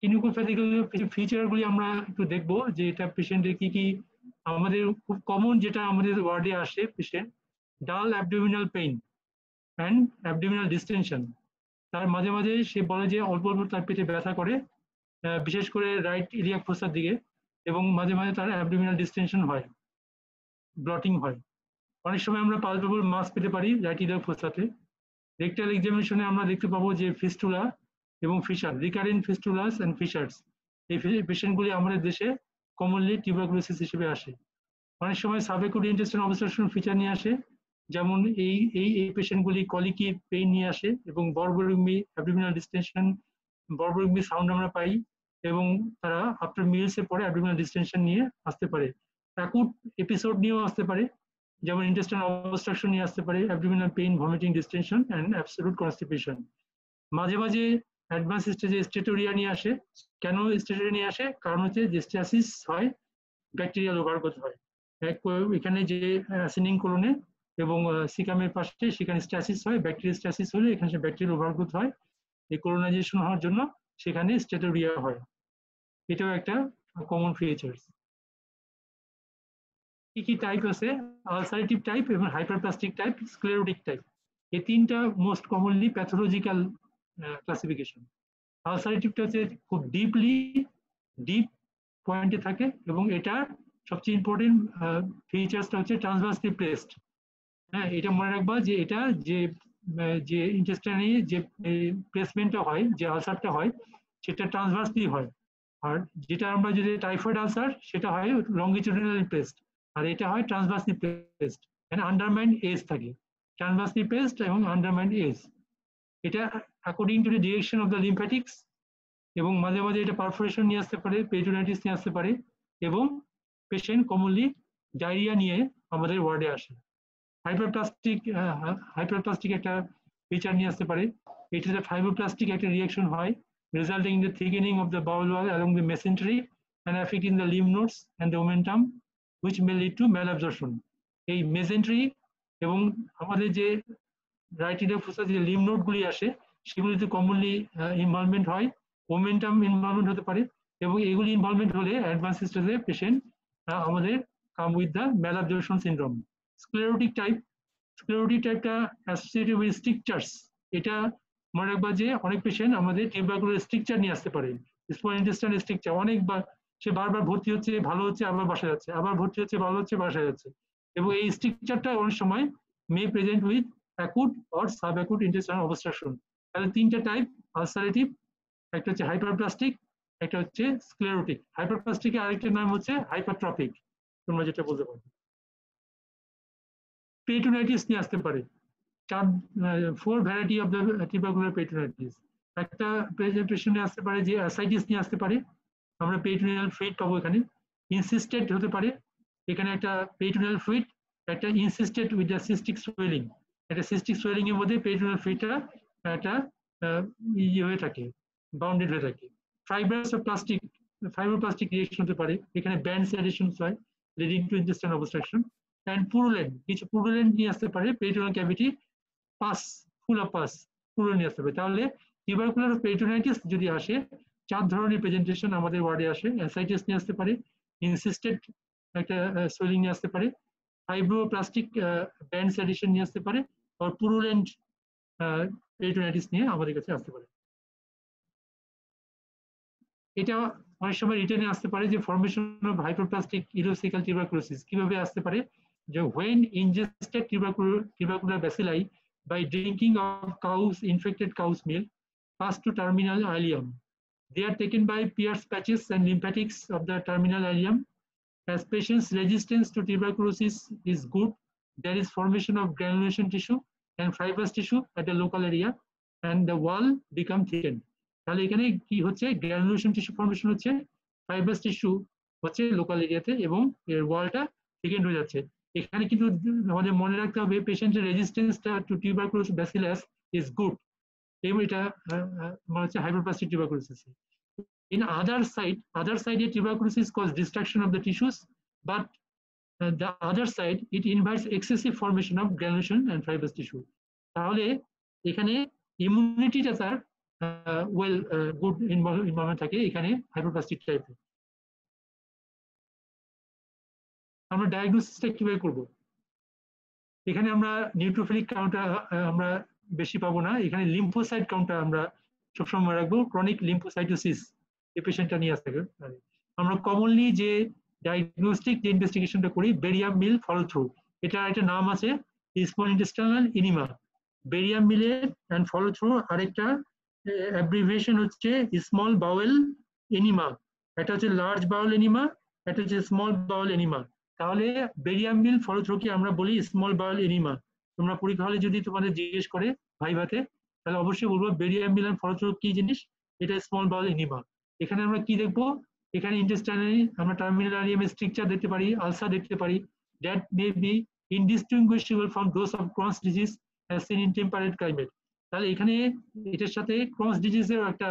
কিনিকোপ্যাথিক্যাল ফিচারগুলি আমরা একটু দেখবো যে এটা পেশেন্টের কি কি আমাদের খুব কমন যেটা আমাদের ওয়ার্ডে আসে পেশেন্ট ডাল abdominal pain and abdominal distension. তার মাঝে মাঝে সে বলে যে অল্প অল্প তার পেটে ব্যথা করে, বিশেষ করে রাইট ইলিয়াক ফোসার দিকে, এবং মাঝে মাঝে তার অ্যাবডোমিনাল ডিস্টেনশন হয়, ব্লটিং হয়। অনেক সময় আমরা পালপেবল মাস পেতে পারি রাইট ইলিয়াক ফোসাতে। রেকটাল এক্সামিনেশনে আমরা দেখতে পাবো যে ফিস্টুলা এবং fisher, recurrent fistulas and fishers, এই পেশেন্টগুলি আমাদের দেশে কমনলি টিউবারকুলোসিস হিসেবে আসে। অনেক সময় সাবঅ্যাকুট ইন্টেস্টাইনাল অবস্ট্রাকশন ফিচার নিয়ে আসে, যেমন এই পেশেন্টগুলি কলিকি পেইন নিয়ে আসে এবং বর্বরিকমি অ্যাবডোমিনাল ডিস্টেনশন, বর্বরিকমি সাউন্ড আমরা পাই, এবং তারা আফটার মিলসের পরে অ্যাবডোমিনাল ডিস্টেনশন নিয়ে আসতে পারে। অ্যাকুট এপিসোড নিয়েও আসতে পারে, যেমন ইন্টেস্টাইনাল অবস্ট্রাকশন নিয়ে আসতে পারে, abdominal pain, vomiting, distension and absolute constipation. মাঝে মাঝে অ্যাডভান্স স্টেজে স্টেটোরিয়া নিয়ে আসে। কেন স্টেটোরিয়া নিয়ে আসে? কারণ হচ্ছে যে স্ট্যাসিস হয়, ব্যাকটেরিয়াল ওভারগ্রোথ হয়। এখানে যে অ্যাসেন্ডিং কোলনে এবং সিকামের পাশে সেখানে স্ট্যাসিস হয়, ব্যাকটেরিয়া স্ট্যাসিস হলে এখানে ব্যাকটেরিয়াল ওভারগ্রোথ হয়, এই কোলোনাইজেশন হওয়ার জন্য সেখানে স্টেটোরিয়া হয়। এটাও একটা কমন ফিচার্স। কি কি টাইপ আছে? আলসারেটিভ টাইপ এবং হাইপারপ্লাস্টিক টাইপ, স্ক্লেরোটিক টাইপ, এই তিনটা মোস্ট কমনলি প্যাথোলজিক্যাল ক্লাসিফিকেশন। আলসারেটিভটা হচ্ছে খুব ডিপ পয়েন্টে থাকে, এবং এটা সবচেয়ে ইম্পর্টেন্ট ফিচার্সটা হচ্ছে ট্রান্সভার্সলি প্লেসড। হ্যাঁ, এটা মনে রাখবা যে এটা যে ইন্টেস্টাইনে যে প্লেসমেন্টটা হয়, যে আলসারটা হয়, সেটা ট্রান্সভার্সলি হয়। আর যেটা আমরা যদি টাইফয়েড আলসার, সেটা হয় লঙ্গিটিউডিনালি প্লেসড, আর এটা হয় ট্রান্সভার্সলি প্লেসড, মানে আন্ডারমাইন্ড এজ থাকে, ট্রান্সভার্সলি প্লেসড এবং আন্ডারমাইন্ড এজ। এটা according to the direction of the lymphatics, এবং মাঝে মাঝে এটা পারফোরেশন নিয়ে আসতে পারে, পেরিটোনাইটিস নিয়ে আসতে পারে, এবং পেশেন্ট কমনলি ডায়রিয়া নিয়ে আমাদের ওয়ার্ডে আসে। হাইপারপ্লাস্টিক একটা ফিচার নিয়ে আসতে পারে। এটাতে ফাইব্রোপ্লাস্টিক একটা রিয়াকশন হয়, resulting in the thickening of the bowel wall along the mesentery and affecting the lymph nodes and the omentum, which may lead to malabsorption. এই মেসেন্ট্রি এবং আমাদের যে রাইট ইলিয়াক ফোসার যে লিম্ফ নোডগুলি আসে, সেগুলিতে কমনলি ইনভলভমেন্ট হয়, ওমেন্টাম ইনভলভমেন্ট হতে পারে, এবং এগুলি ইনভলভমেন্ট হলে অ্যাডভান্স স্টেজে পেশেন্ট আমাদের come with the malabsorption syndrome. Sclerotic টাইপটা অ্যাসোসিয়েটেড উইথ স্ট্রিকচার্স। এটা মনে রাখবা যে অনেক পেশেন্ট আমাদের টিউবারকুলার স্ট্রিকচার নিয়ে আসতে পারে, স্মল ইন্টেস্টাইন স্ট্রিকচার, অনেকবার সে বারবার ভর্তি হচ্ছে, ভালো হচ্ছে, আবার বাসা যাচ্ছে, আবার ভর্তি হচ্ছে, ভালো হচ্ছে, বাসা যাচ্ছে, এবং এই স্ট্রিকচারটা অনেক সময় may present with acute or subacute intestinal obstruction. তাহলে তিনটা টাইপ আলসারেটিভ, একটা হচ্ছে হাইপারপ্লাস্টিক, একটা হচ্ছে স্ক্লেরোটিক। হাইপারপ্লাস্টিকের আরেকটা নাম হচ্ছে হাইপারট্রফিক, তোমরা যেটা বলতে পারো। পেরিটোনাইটিস নিয়ে আসতে পারে, 4 variety of the tubercular peritonitis. একটা প্রেজেন্টেশনে আসতে পারে যে অ্যাসাইটিস নিয়ে আসতে পারে, আমরা পেরিটোনিয়াল ফ্লুইড পাবো এখানে, ইনসিস্টেড হতে পারে, এখানে একটা পেরিটোনিয়াল ফ্লুইড, একটা insisted with the cystic swelling, একটা সিস্টিক সোয়েলিং এর মধ্যে পেরিটোনিয়াল ফ্লুইডটা একটা ইয়ে হয়ে থাকে, বাউন্ডেড হয়ে থাকে। ফাইব্রোপ্লাস্টিক রিয়েকশন হতে পারে, এখানে ব্যান্ড অ্যাডিশনস হয় leading to intestinal obstruction. And purulent, কিছু পুরুলেন্ট নিয়ে আসতে পারে, peritoneal cavity pus, full of pus, পুরো নিয়ে আসতে পারে। তাহলে টিউবারকুলার পেরিটোনাইটিস যদি আসে, 4 ধরনের প্রেজেন্টেশন আমাদের ওয়ার্ডে আসে। অ্যাসাইটিস নিয়ে আসতে পারে, ইনসিস্টেড একটা সোয়েলিং নিয়ে আসতে পারে, ফাইব্রোপ্লাস্টিক ব্যান্ডস অ্যাডিশন নিয়ে আসতে পারে, আর পুরুলেন্ট পেরিটোনাইটিস নিয়ে আমাদের কাছে আসতে পারে। এটা অনেক সময় রিটেনে আসতে পারে যে ফর্মেশন অফ হাইপারপ্লাস্টিক ইডিওসিক্যাল টিউবারকুলোসিস কিভাবে আসতে পারে, যে when ingested tubercular bacilli by drinking of infected cow's milk pass to terminal ileum. They are taken by Pierce patches and lymphatics of the terminal ileum. As patient's resistance to tuberculosis is good, there is formation of granulation tissue and fibrous tissue at the local area, and the wall become thickened. তাহলে এখানে কি হচ্ছে, granulation tissue formation হচ্ছে, fibrous tissue হচ্ছে local এরিয়াতে, এবং এর ওয়ালটা থিকেন্ড হয়ে যাচ্ছে। এখানে কিন্তু আমাদের মনে রাখতে হবে পেশেন্টের রেজিস্ট্যান্সটা to tuberculosis bacillus is good, এবং এটা মানে হচ্ছে hyperplastic tuberculosis. In other side tuberculosis cause destruction of the tissues, but the other side it invites excessive formation of granulation and fibrous tissue. তাহলে এখানে ইমিউনিটিটা তার গুড এনভায়রনমেন্ট থাকে এখানে hyperplastic টাইপের। আমরা ডায়াগনোসিসটা কিভাবে করব? এখানে আমরা নিউট্রোফিলিক কাউন্টটা আমরা বেশি পাবো না, এখানে লিম্ফোসাইট কাউন্টটা আমরা সবসময় রাখবো। ক্রনিক লিম্ফোসাইটোসিস এই পেশেন্টটা নিয়ে আসতে হবে। আমরা কমনলি যে ডায়াগনস্টিক যে ইনভেস্টিগেশনটা করি বেরিয়াম মিল ফলো থ্রু, এটা একটা নাম আছে স্মল ইন্টেস্টাইনাল ইনিমা। বেরিয়াম মিলের অ্যান্ড ফলো থ্রু আরেকটা অ্যাব্রিভিয়েশন হচ্ছে স্মল বাউল এনিমা। একটা হচ্ছে লার্জ বাউল এনিমা, একটা হচ্ছে স্মল বাউল এনিমা। তাহলে বেরিয়াম মিল ফলো থ্রুকে আমরা বলি স্মল বাউল এনিমা। তোমরা পরীক্ষা হলে যদি তোমাদের জিজ্ঞেস করে ভাইভাতে, তাহলে অবশ্যই বলবো বেরিয়াম মিল ফলো থ্রু কি জিনিস, এটা স্মল বাউল এনিমা। এখানে আমরা কি দেখবো, এখানে ইন্টেস্টাইনালি আমরা টার্মিনাল আরিয়াম স্ট্রাকচার দেখতে পারি, আলসার দেখতে পারি, that may be indistinguishable from those of Crohn's disease as seen in temperate climate। তাহলে এখানে এটার সাথে ক্রনস ডিজিজের একটা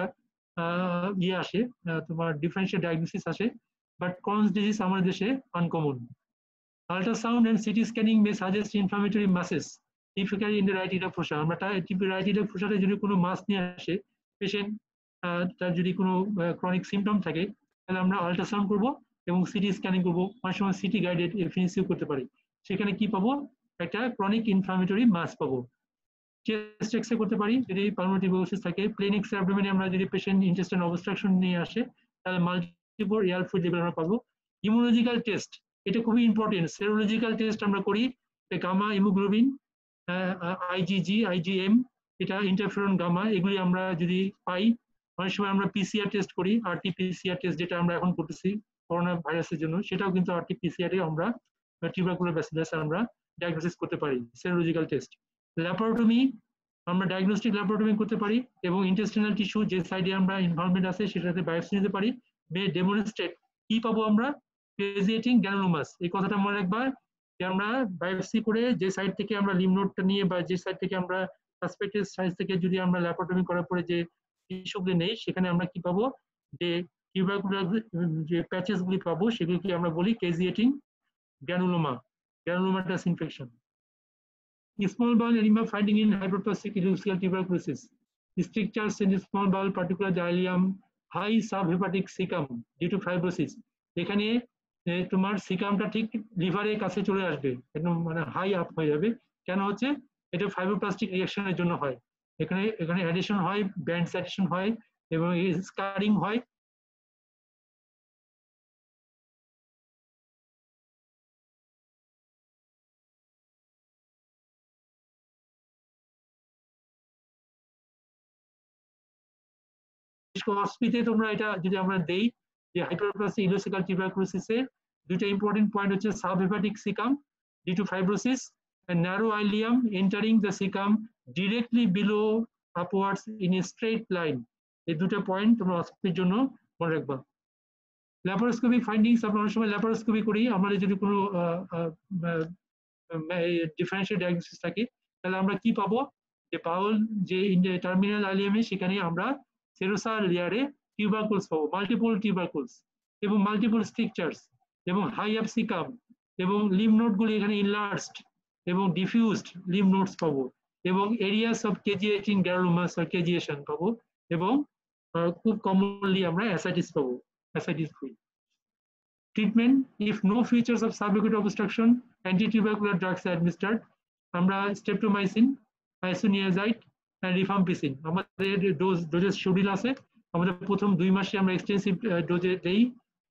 ইয়ে আসে, তোমার ডিফারেন্সিয়াল ডায়াগনোসিস আসে, বাট ক্রনস ডিজিজ আমাদের দেশে uncommon. Ultrasound and CT scanning may suggest inflammatory masses typically in the right ইডা ফোসা। আমরা রাইট ইডা ফোসাতে যদি কোনো মাস নিয়ে আসে পেশেন্ট, তার যদি কোনো ক্রনিক সিমটম থাকে, তাহলে আমরা আল্ট্রাসাউন্ড করবো এবং সিটি স্ক্যানিং করবো। অনেক সময় সিটি গাইডেড এফএনসিও করতে পারি। সেখানে কি পাবো, একটা ক্রনিক ইনফ্লামেটরি মাস পাবো। চেস্ট এক্সরে করতে পারি যদি পালমোনারি টিউবারকুলোসিস থাকে। প্লেন এক্সরে অ্যাবডোমেনে আমরা যদি পেশেন্ট ইন্টেস্টাইন অবস্ট্রাকশন নিয়ে আসে, তাহলে মাল্টিপল এয়ার ফ্লুইড লেভেল আমরা পাবো। ইমিউনোলজিক্যাল টেস্ট এটা খুবই ইম্পর্টেন্ট। সেরোলজিক্যাল টেস্ট আমরা করি, গামা হিমোগ্লোবিন, আইজিজি, আইজিএম, এটা ইন্টারফেরন গামা, এগুলি আমরা যদি পাই। অনেক সময় আমরা পিসিআর টেস্ট করি, আরটি-পিসিআর টেস্ট যেটা আমরা এখন করতেছি করোনা ভাইরাসের জন্য, সেটাও কিন্তু আরটি-পিসিআর এ আমরা টিউবারকুলার ব্যাসিলাস আমরা ডায়াগনোসিস করতে পারি। সেরোলজিক্যাল টেস্ট, ল্যাপারোটমি, আমরা ডায়াগনস্টিক ল্যাপারোটমি করতে পারি এবং ইন্টেস্টিনাল টিস্যু যে সাইডে আমরা ইনভলভমেন্ট আছে সেটাতে বায়োপসি নিতে পারি। মে ডেমনস্ট্রেট কি পাবো আমরা, ক্রেজিয়েটিং গ্র্যানুলোমাস। এই কথাটা মনে রাখবা যে আমরা বায়োপসি করে যে সাইড থেকে আমরা লিম্ফ নোডটা নিয়ে বা যে সাইড থেকে আমরা সাসপেক্টেড সাইজ থেকে যদি আমরা ল্যাপারোটমি করার পরে যে টিস্যুগুলি নেই, সেখানে আমরা কি পাবো, যে টিউবারকুলার যে প্যাচেস গুলি পাবো সেগুলিকে আমরা বলি ক্রেজিয়েটিং granuloma, গ্র্যানুলোমাটাস infection. Small bowel edema finding in hyperplastic ileocecal tuberculosis. Strictures in the small bowel, particularly the ileum, high subhepatic cecum due to fibrosis. এখানে তোমার সিকামটা ঠিক লিভারের কাছে চলে আসবে, একদম মানে হাই আপ হয়ে যাবে। কেন হচ্ছে, এটা ফাইব্রোপ্লাস্টিক রিঅ্যাকশনের জন্য হয়। এখানে এখানে অ্যাডিশন হয়, ব্যান্ডস অ্যাডিশন হয় এবং স্কারিং হয়। হসপিতে তোমরা এটা যদি আমরা দেই যে হাইপারপ্লাস্টিক ইলিওসিক্যাল টিউবারকুলোসিসের দুইটা ইম্পর্টেন্ট পয়েন্ট হচ্ছে subhepatic caecum due to fibrosis and narrow ileum entering the cecum directly below upwards in a straight line। এই দুটো পয়েন্ট তোমরা হসপিটালের জন্য মনে রাখবা। ল্যাপারোস্কোপিক ফাইন্ডিংস, আমরা অনেক সময় ল্যাপারোস্কোপি করি, আমাদের যদি কোনো ডিফারেন্সিয়াল ডায়াগনোসিস থাকে, তাহলে আমরা কি পাবো, যে বাউল যে টার্মিনাল আইলিয়ামে সেখানে আমরা সেরোসার লেয়ারে টিউবারকুলস পাবো, মাল্টিপল টিউবারকুলস এবং মাল্টিপল স্ট্রাকচারস এবং হাই আপ সিকাম এবং লিম্ফ নোডগুলি এখানে ইনলার্জড এবং ডিফিউজড লিম্ফ নোডস পাবো এবং এরিয়াস অফ কেজিয়েটিং গ্র্যানুলোমাস আর কেজিয়েশন পাবো এবং খুব কমনলি আমরা অ্যাসাইটিস পাবো, ascites full. Treatment, if no features of subacute obstruction, anti-tubercular drugs are administered. আমরা streptomycin, isoniazid and rifampicin আমাদের ডোজেস শিডিউল আছে। আমাদের প্রথম 2 মাসে আমরা এক্সটেন্সিভ ডোজে দেই,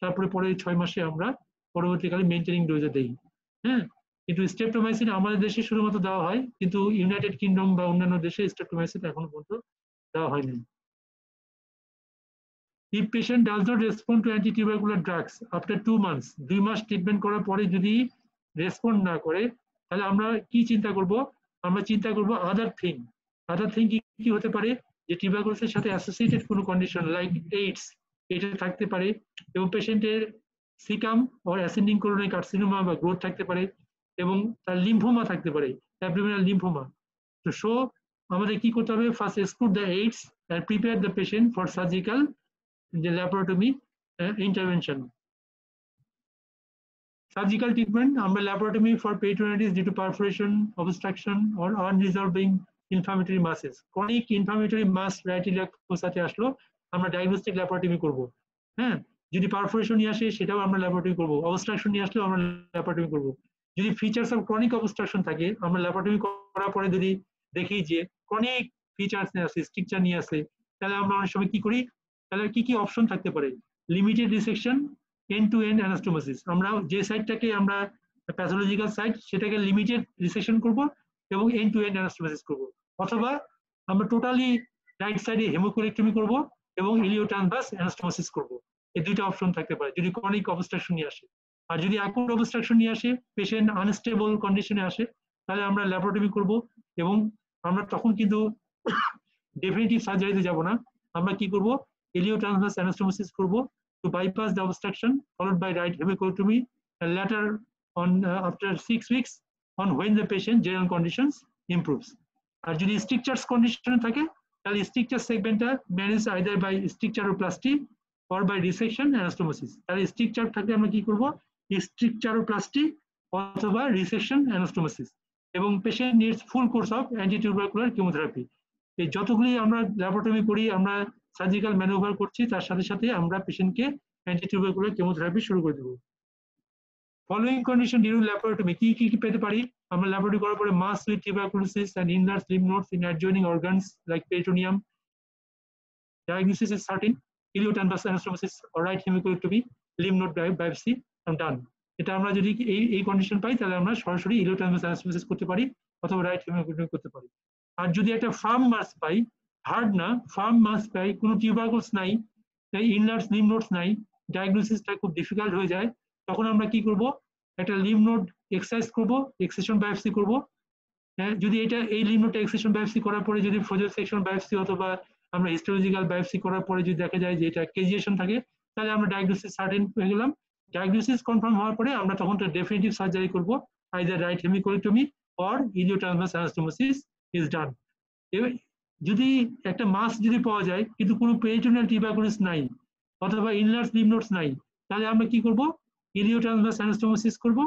তারপরে পরে 6 মাসে আমরা পরবর্তীকালে মেইনটেনিং ডোজে দেই। হ্যাঁ, কিন্তু স্ট্রেপ্টোমাইসিন আমাদের দেশে শুধুমাত্র দেওয়া হয়, কিন্তু ইউনাইটেড কিংডম বা অন্যান্য দেশে স্ট্রেপ্টোমাইসিন এখনো পর্যন্ত দেওয়া হয়নি। If patient does not respond to anti-tubercular drugs after 2 months, 2 mass treatment করার পরে যদি রেসপন্ড না করে, তাহলে আমরা কি চিন্তা করব, আমরা চিন্তা করব আদার থিং কি হতে পারে, যে টিউবারকুলোসিসের সাথে অ্যাসোসিয়েটেড কোনো কন্ডিশন লাইক এইডস এটা থাকতে পারে এবং পেশেন্টের সিকাম অর অ্যাসেন্ডিং কোরোনারি কার্সিনোমা বা গ্রোথ থাকতে পারে এবং তার লিম্ফোমা থাকতে পারে, অ্যাবডোমিনাল লিম্ফোমা। তো সো আমাদের কি করতে হবে, first exclude the AIDS and prepare the patient for surgical the laparotomy intervention. Surgical treatment, laparotomy for peritonitis due to perforation, obstruction or unresolving inflammatory masses, chronic inflammatory mass right iliac ফোসাতে আসলো, আমরা diagnostic laparotomy করব। হ্যাঁ, যদি perforation নিয়ে আসে সেটাও আমরা ল্যাপারোটমি করব, অবস্ট্রাকশন নিয়ে আসলেও আমরা ল্যাপারোটমি করব। যদি ফিচার্স অফ ক্রনিক অবস্ট্রাকশন থাকে, আমরা ল্যাপারোটমি করার পরে যদি দেখি যে ক্রনিক ফিচার্স নিয়ে আসে, স্ট্রিকচার নিয়ে আসে, তাহলে আমরা অনেক সময় কি করি, তাহলে কি কি অপশন থাকতে পারে, limited resection, end to end anastomosis, আমরা যে সাইডটাকে আমরা প্যাথোলজিক্যাল সাইড সেটাকে লিমিটেড রিসেকশন করব এবং এন্ড টু এন্ড অ্যানাস্টোমোসিস করব, অথবা আমরা টোটালি রাইট সাইডে হেমোকোলেক্টমি করব এবং ইলিওট্রান্সভার্স অ্যানাস্টোমোসিস করব। এই দুইটা অপশন থাকতে পারে যদি ক্রনিক অবস্ট্রাকশন নিয়ে আসে। আর যদি অ্যাকুট অবস্ট্রাকশন নিয়ে আসে, পেশেন্ট আনস্টেবল কন্ডিশনে আসে, তাহলে আমরা ল্যাপারোটমি করব এবং আমরা তখন কিন্তু ডেফিনিটিভ সার্জারিতে যাব না, আমরা কি করব, ইলিওট্রান্সভার্স অ্যানাস্টোমোসিস করব to bypass the obstruction, followed by right hemicolectomy, and later on after 6 weeks on when the patient general conditions improves. আর যদি strictures condition থাকে, তাহলে stricture segmenta managed either by stricturoplasty or by resection anastomosis. তাহলে stricture থাকলে আমরা কি করব, stricturoplasty অথবা resection anastomosis, এবং patient needs full course of antitubercular chemotherapy. এই যতগুলি আমরা ল্যাপারোটমি করি, আমরা সার্জিক্যাল ম্যানুভার করছি, তার সাথে সাথে আমরা পেশেন্টকে অ্যান্টিটিউবারকুলার কেমোথেরাপি শুরু করে দেবো। ফলোইং কন্ডিশন ডিউরিং ল্যাপারোটমি কি কি পেতে পারি, আমরা ল্যাপারোটমি করার পরে mass with tuberculosis and enlarge lymph nodes in adjoining organs like peritoneum, diagnosis is certain, ileotransverse anastomosis or right hemicolectomy, lymph node biopsy and done. এটা আমরা যদি এই কন্ডিশন পাই, তাহলে আমরা সরাসরি ইলিওট্রান্সভার্স অ্যানাস্টোমোসিস করতে পারি অথবা রাইট হেমিকোলেক্টমি করতে পারি। আর যদি একটা ফার্ম মাস পাই, হার্ড না, ফার্ম মাস পাই, কোনো টিউবারকুলস নাই, ইনলার্জ লিম্ফ নোডস নাই, ডায়াগনোসিসটা খুব ডিফিকাল্ট হয়ে যায়, তখন আমরা কি করব, একটা লিম্ফ নোড এক্সারসাইজ করব, এক্সেশন বায়োপসি করব। হ্যাঁ, যদি এটা এই লিম্ফ নোডটা এক্সেশন বায়োপসি করার পরে যদি ফ্রোজেন সেকশন বায়োপসি অথবা আমরা হিস্টোলজিক্যাল বায়োপসি করার পরে যদি দেখা যায় যে এটা কেজিয়েশন থাকে, তাহলে আমরা ডায়াগনোসিস সার্টেন হয়ে গেলাম। ডায়াগনোসিস কনফার্ম হওয়ার পরে আমরা তখন ডেফিনিটিভ সার্জারি করব, either right hemicolectomy or ileotransverse anastomosis is done. যদি একটা মাস যদি পাওয়া যায় কিন্তু কোনো পেরিটোনিয়াল টিউবারকুলোসিস নাই অথবা ইনলার্জ লিম্ফ নোডস নাই, তাহলে আমরা কি করব, ইলিওট্রান্সভার্স অ্যানাস্টোমোসিস করব,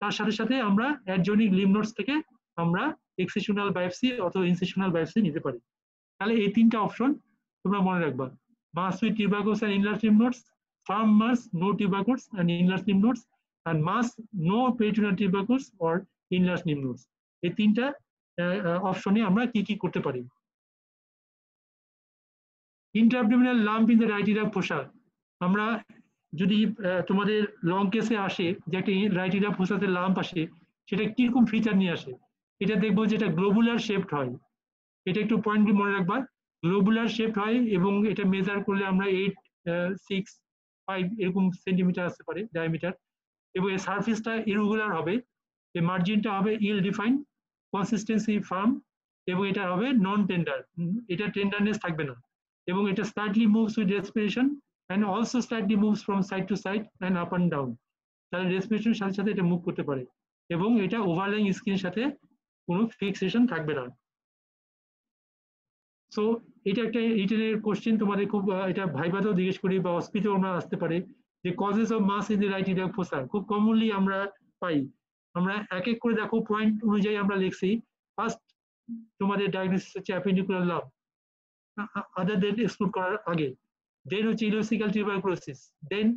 তার সাথে সাথে আমরা অ্যাডজয়নিং লিম্ফ নোডস থেকে আমরা এক্সেশনাল বায়োপসি অথবা ইনসেশনাল বায়োপসি নিতে পারি। তাহলে এই তিনটা অপশন তোমরা মনে রাখবা, mass with tuberculous and enlarge lymph nodes, firm mass no tuberculous and enlarge lymph nodes, and mass no peritoneal tuberculosis or enlarged lymph nodes। এই তিনটা অপশনে আমরা কি কি করতে পারি। Intraabdominal lump in the right iliac fossa, আমরা যদি তোমাদের লং কেসে আসে যে একটা রাইট ইলিয়াক ফোসাতে লাম্প আসে, সেটা কিরকম ফিচার নিয়ে আসে, এটা দেখবো যেটা গ্লোবুলার শেপড হয়, এটা একটু পয়েন্ট মনে রাখবা, গ্লোবুলার শেপড হয় এবং এটা মেজার করলে আমরা 8, 6, 5 এরকম সেন্টিমিটার আসতে পারে ডায়ামিটার, এবং এর সারফেসটা ইরেগুলার হবে, এই মার্জিনটা হবে ইল ডিফাইন, কনসিস্টেন্সি ফার্ম, এবং এটা হবে নন টেন্ডার, এটা টেন্ডারনেস থাকবে না, এবং এটা slightly moves with respiration and also slightly moves from side to side and up and down, তাহলে রেসপিরেশনের সাথে সাথে এটা মুভ করতে পারে, এবং এটা ওভারলাইং স্কিনের সাথে কোনো ফিক্সেশন থাকবে না। সো এটা একটা রিটেনের কোশ্চেন, তোমাদের খুব এটা ভাইভাতেও জিজ্ঞেস করি বা হসপিটালেও আমরা আসতে পারে, যে causes of mass in the right iliac fossa খুব কমনলি আমরা পাই। আমরা এক এক করে দেখো পয়েন্ট অনুযায়ী আমরা লিখছি। ফার্স্ট তোমাদের ডায়াগনোসিস হচ্ছে appendicular lump, other than exclude করার আগে, দেন হচ্ছে ileocaecal tuberculosis, then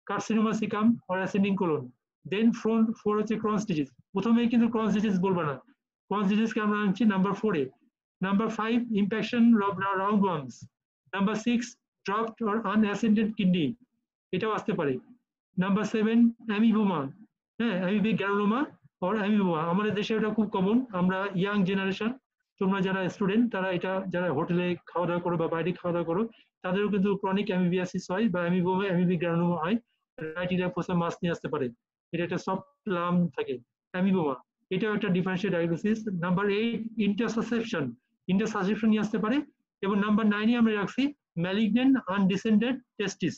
carcinoma caecum or ascending colon, then four হচ্ছে ক্রনস ডিজিজ। প্রথমেই কিন্তু ক্রনস ডিজিজ বলবো না, ক্রনস ডিজিজকে আমরা আনছি number 4-এ। Number 5, impaction of roundworms. Number 6, dropped or unascended kidney, এটাও আসতে পারে। Number 7, অ্যামিবোমা, হ্যাঁ, অ্যামিবিক গ্রানুলোমা or অ্যামিবোমা, আমাদের দেশে এটা খুব কমন। আমরা ইয়াং জেনারেশন, তোমরা যারা স্টুডেন্ট, তারা এটা যারা হোটেলে খাওয়া দাওয়া করো বা বাইরে খাওয়া দাওয়া করো, তাদেরও কিন্তু ক্রনিক অ্যামিবিয়াসিস হয় বা অ্যামিবোমা, অ্যামিবিক গ্রানুলোমা হয়, রাইট ইলিয়াক ফোসা মাস নিয়ে আসতে পারে, এটা একটা সফট লাম্প থাকে অ্যামিবোমা, এটাও একটা ডিফারেন্সিয়াল ডায়াগনোসিস। নাম্বার 8, ইন্টারসাসেপশন, ইন্টারসাসেপশন নিয়ে আসতে পারে। এবং নাম্বার 9-এ আমরা রাখছি ম্যালিগন্যান্ট আনডিসেন্ডেড টেস্টিস,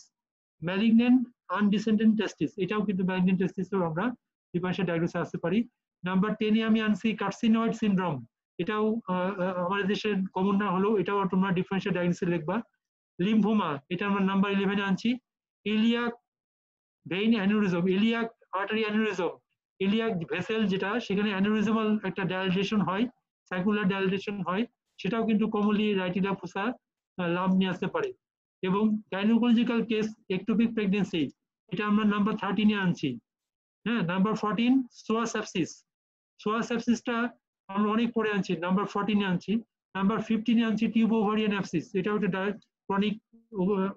ম্যালিগন্যান্ট আনডিসেন্ডেড টেস্টিস, এটাও কিন্তু ম্যালিগন্যান্ট টেস্টিসও আমরা ডিফারেন্সিয়াল ডায়াগনোসিস আসতে পারি। নাম্বার 10-এ আমি আনছি কার্সিনয়েড সিনড্রোম, এটাও আমাদের দেশে কমন না হলেও এটাও তোমরা ডিফারেন্সিয়াল ডায়াগনোসিস লিখবা। লিম্ফোমা, এটা আমরা নাম্বার 11-এ আনছি। Iliac vein aneurysm, iliac artery aneurysm, iliac vessel যেটা, সেখানে অ্যানিউরিজমাল একটা ডাইলেশন হয়, সার্কুলার ডাইলেটেশন হয়, সেটাও কিন্তু কমনলি রাইটিলা ফুসা লাভ নিয়ে আসতে পারে। এবং গাইনোকোলজিক্যাল কেস এক্টোপিক প্রেগনেন্সি, এটা আমরা নাম্বার 13-এ আনছি। হ্যাঁ, নাম্বার 14 সোয়া সেপসিস। সোয়া সেপসিসটা আমরা অনেক পরে আনছি, নাম্বার 14-এ আনছি। নাম্বার 15-এ আনছি টিউব ওভারিয়ান অ্যাবসিস, এটাও একটা ক্রনিক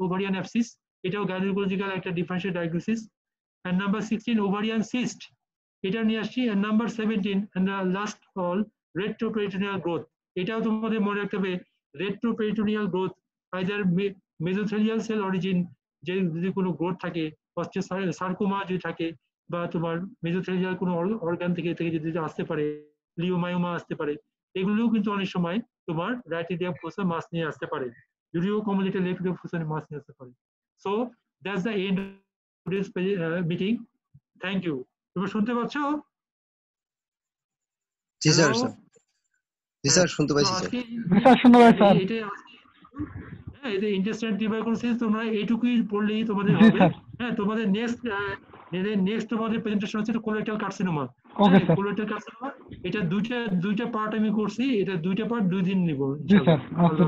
ওভারিয়ান অ্যাবসিস, এটাও গাইনোকোলজিক্যাল একটা differential diagnosis. and number 16 ovarian cyst, এটা নিয়ে আসছি। and number 17 and the last all retroperitoneal growth, এটাও তোমাদের মনে রাখতে হবে। retroperitoneal growth either mesothelial cell origin, যে যদি কোনো গ্রোথ থাকে, সার্কোমা যদি থাকে, বা তোমার মেজোথেলিয়াল কোনো অর্গান থেকে যদি আসতে পারে, লিওমায়োমা আসতে পারে, এগুলোও কিন্তু অনেক সময় তোমার রাইটিডিয়া ফোসা মাস নিয়ে আসতে পারে, যদিও কমনলি লেপিডিয়া ফোসা মাস নিয়ে আসতে পারে। So that's the end today's meeting. Thank you. তুমি শুনতে পাচ্ছ? জি স্যার, জি স্যার শুনতে পাচ্ছি স্যার। স্যার শুনতে পাচ্ছি স্যার। হ্যাঁ, এটা ইন্টেস্টাইন টিউবারকুলোসিস তোমরা এইটুকুই পড়লেই তোমাদের হবে। হ্যাঁ, তোমাদের নেক্সট তোমাদের প্রেজেন্টেশন হচ্ছে কোলোরেক্টাল কার্সিনোমা। কোলোরেক্টাল কার্সিনোমা, এটা দুইটা পার্ট আমি করছি, এটা দুইটা পার্ট 2 দিন নিব ইনশাআল্লাহ।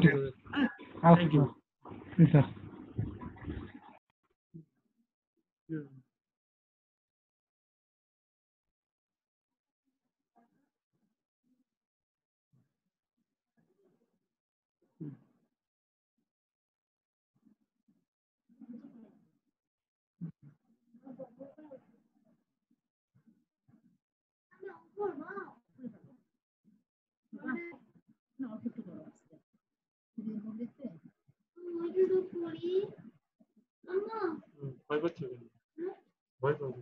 Thank you. জি স্যার। ভয় পাচ্ছো কেন? ভয় পাবো।